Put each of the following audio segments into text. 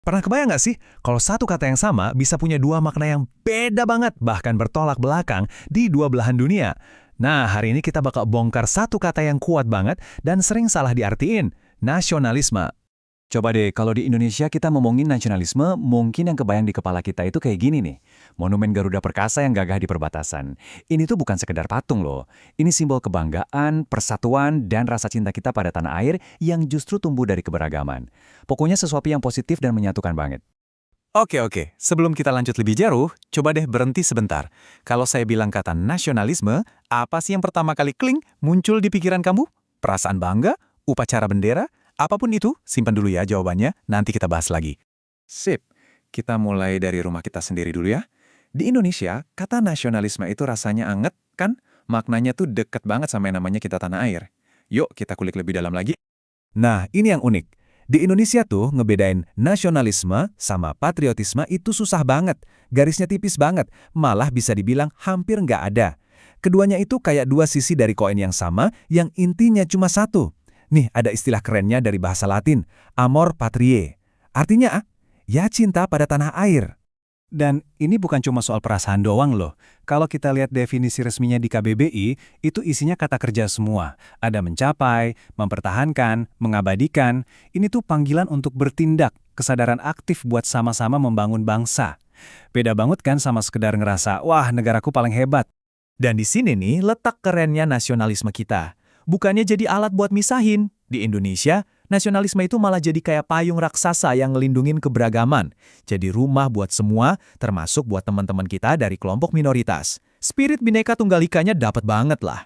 Pernah kebayang nggak sih, kalau satu kata yang sama bisa punya dua makna yang beda banget, bahkan bertolak belakang di dua belahan dunia? Nah, hari ini kita bakal bongkar satu kata yang kuat banget dan sering salah diartiin, nasionalisme. Coba deh, kalau di Indonesia kita ngomongin nasionalisme, mungkin yang kebayang di kepala kita itu kayak gini nih. Monumen Garuda Perkasa yang gagah di perbatasan. Ini tuh bukan sekedar patung loh. Ini simbol kebanggaan, persatuan, dan rasa cinta kita pada tanah air yang justru tumbuh dari keberagaman. Pokoknya sesuatu yang positif dan menyatukan banget. Oke. Sebelum kita lanjut lebih jauh, coba deh berhenti sebentar. Kalau saya bilang kata nasionalisme, apa sih yang pertama kali kling muncul di pikiran kamu? Perasaan bangga? Upacara bendera? Apapun itu, simpan dulu ya jawabannya, nanti kita bahas lagi. Sip, kita mulai dari rumah kita sendiri dulu ya. Di Indonesia, kata nasionalisme itu rasanya anget, kan? Maknanya tuh deket banget sama yang namanya kita tanah air. Yuk, kita kulik lebih dalam lagi. Nah, ini yang unik. Di Indonesia tuh ngebedain nasionalisme sama patriotisme itu susah banget. Garisnya tipis banget, malah bisa dibilang hampir nggak ada. Keduanya itu kayak dua sisi dari koin yang sama yang intinya cuma satu. Nih, ada istilah kerennya dari bahasa Latin, amor patriae. Artinya, ya cinta pada tanah air. Dan ini bukan cuma soal perasaan doang loh. Kalau kita lihat definisi resminya di KBBI, itu isinya kata kerja semua. Ada mencapai, mempertahankan, mengabadikan. Ini tuh panggilan untuk bertindak, kesadaran aktif buat sama-sama membangun bangsa. Beda banget kan sama sekedar ngerasa, wah negaraku paling hebat. Dan di sini nih letak kerennya nasionalisme kita. Bukannya jadi alat buat misahin. Di Indonesia, nasionalisme itu malah jadi kayak payung raksasa yang ngelindungin keberagaman. Jadi rumah buat semua, termasuk buat teman-teman kita dari kelompok minoritas. Spirit Bhinneka Tunggal Ikanya dapat banget lah.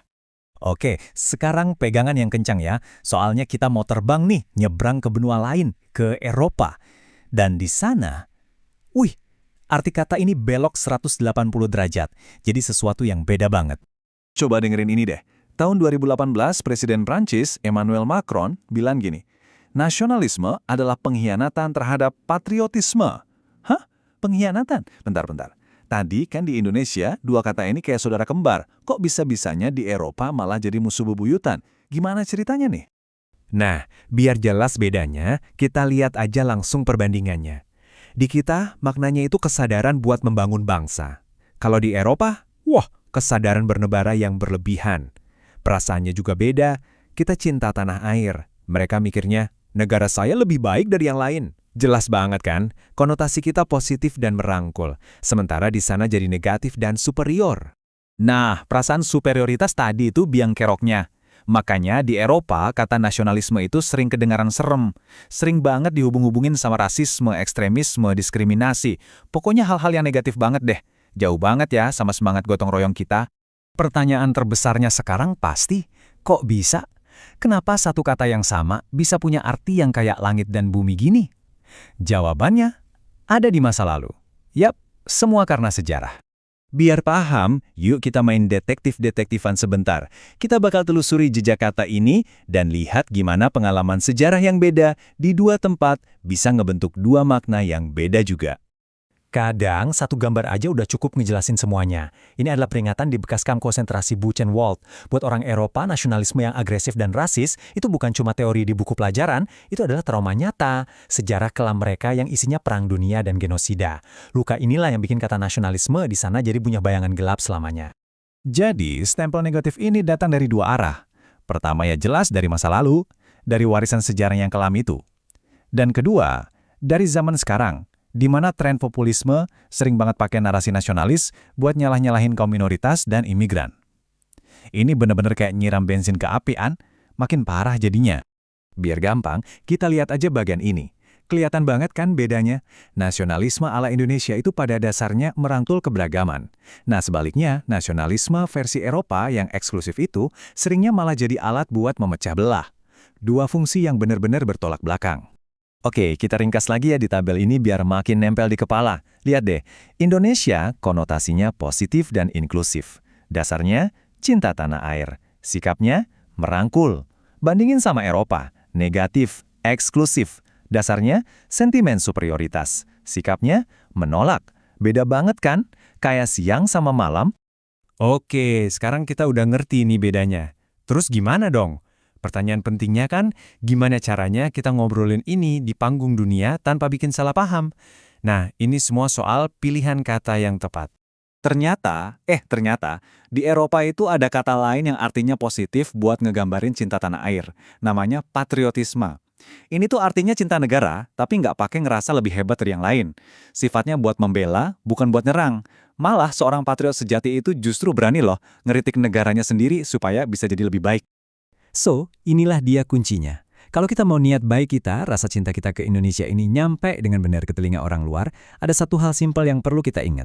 Oke, sekarang pegangan yang kencang ya. Soalnya kita mau terbang nih, nyebrang ke benua lain, ke Eropa. Dan di sana, wih, arti kata ini belok 180 derajat. Jadi sesuatu yang beda banget. Coba dengerin ini deh. Tahun 2018, Presiden Prancis Emmanuel Macron bilang gini, nasionalisme adalah pengkhianatan terhadap patriotisme. Hah? Pengkhianatan? Bentar. Tadi kan di Indonesia, dua kata ini kayak saudara kembar. Kok bisa-bisanya di Eropa malah jadi musuh bebuyutan? Gimana ceritanya nih? Nah, biar jelas bedanya, kita lihat aja langsung perbandingannya. Di kita, maknanya itu kesadaran buat membangun bangsa. Kalau di Eropa, wah, kesadaran bernegara yang berlebihan. Perasaannya juga beda, kita cinta tanah air. Mereka mikirnya, negara saya lebih baik dari yang lain. Jelas banget kan, konotasi kita positif dan merangkul. Sementara di sana jadi negatif dan superior. Nah, perasaan superioritas tadi itu biang keroknya. Makanya di Eropa, kata nasionalisme itu sering kedengaran serem. Sering banget dihubung-hubungin sama rasisme, ekstremisme, diskriminasi. Pokoknya hal-hal yang negatif banget deh. Jauh banget ya sama semangat gotong royong kita. Pertanyaan terbesarnya sekarang pasti, kok bisa? Kenapa satu kata yang sama bisa punya arti yang kayak langit dan bumi gini? Jawabannya ada di masa lalu. Yap, semua karena sejarah. Biar paham, yuk kita main detektif-detektifan sebentar. Kita bakal telusuri jejak kata ini dan lihat gimana pengalaman sejarah yang beda di dua tempat bisa ngebentuk dua makna yang beda juga. Kadang satu gambar aja udah cukup ngejelasin semuanya. Ini adalah peringatan di bekas kamp konsentrasi Buchenwald. Buat orang Eropa, nasionalisme yang agresif dan rasis itu bukan cuma teori di buku pelajaran, itu adalah trauma nyata, sejarah kelam mereka yang isinya perang dunia dan genosida. Luka inilah yang bikin kata nasionalisme di sana jadi punya bayangan gelap selamanya. Jadi, stempel negatif ini datang dari dua arah. Pertama ya jelas dari masa lalu, dari warisan sejarah yang kelam itu. Dan kedua, dari zaman sekarang, di mana tren populisme sering banget pakai narasi nasionalis buat nyalah-nyalahin kaum minoritas dan imigran. Ini bener-bener kayak nyiram bensin ke api, makin parah jadinya. Biar gampang, kita lihat aja bagian ini. Kelihatan banget kan bedanya? Nasionalisme ala Indonesia itu pada dasarnya merangkul keberagaman. Nah sebaliknya, nasionalisme versi Eropa yang eksklusif itu seringnya malah jadi alat buat memecah belah. Dua fungsi yang benar-benar bertolak belakang. Oke, kita ringkas lagi ya di tabel ini biar makin nempel di kepala. Lihat deh, Indonesia konotasinya positif dan inklusif. Dasarnya, cinta tanah air. Sikapnya, merangkul. Bandingin sama Eropa, negatif, eksklusif. Dasarnya, sentimen superioritas. Sikapnya, menolak. Beda banget kan? Kayak siang sama malam. Oke, sekarang kita udah ngerti nih bedanya. Terus gimana dong? Pertanyaan pentingnya kan, gimana caranya kita ngobrolin ini di panggung dunia tanpa bikin salah paham? Nah, ini semua soal pilihan kata yang tepat. Ternyata, di Eropa itu ada kata lain yang artinya positif buat ngegambarin cinta tanah air. Namanya patriotisme. Ini tuh artinya cinta negara, tapi nggak pakai ngerasa lebih hebat dari yang lain. Sifatnya buat membela, bukan buat nyerang. Malah seorang patriot sejati itu justru berani loh ngeritik negaranya sendiri supaya bisa jadi lebih baik. So, inilah dia kuncinya. Kalau kita mau niat baik kita, rasa cinta kita ke Indonesia ini nyampe dengan benar ke telinga orang luar, ada satu hal simpel yang perlu kita ingat.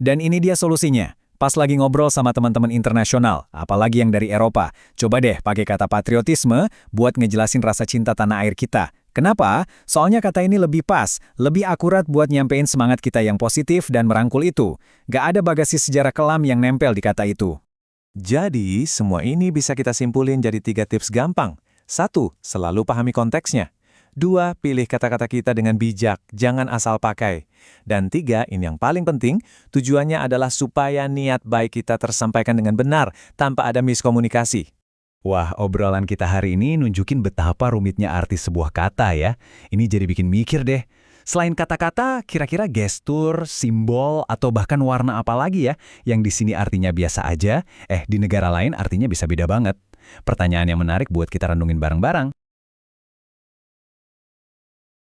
Dan ini dia solusinya. Pas lagi ngobrol sama teman-teman internasional, apalagi yang dari Eropa, coba deh pakai kata patriotisme buat ngejelasin rasa cinta tanah air kita. Kenapa? Soalnya kata ini lebih pas, lebih akurat buat nyampein semangat kita yang positif dan merangkul itu. Gak ada bagasi sejarah kelam yang nempel di kata itu. Jadi, semua ini bisa kita simpulin jadi 3 tips gampang. 1. Selalu pahami konteksnya. 2. Pilih kata-kata kita dengan bijak, jangan asal pakai. Dan 3, ini yang paling penting, tujuannya adalah supaya niat baik kita tersampaikan dengan benar, tanpa ada miskomunikasi. Wah, obrolan kita hari ini nunjukin betapa rumitnya arti sebuah kata ya. Ini jadi bikin mikir deh. Selain kata-kata, kira-kira gestur, simbol, atau bahkan warna apa lagi ya yang di sini artinya biasa aja, di negara lain artinya bisa beda banget. Pertanyaan yang menarik buat kita renungin bareng-bareng.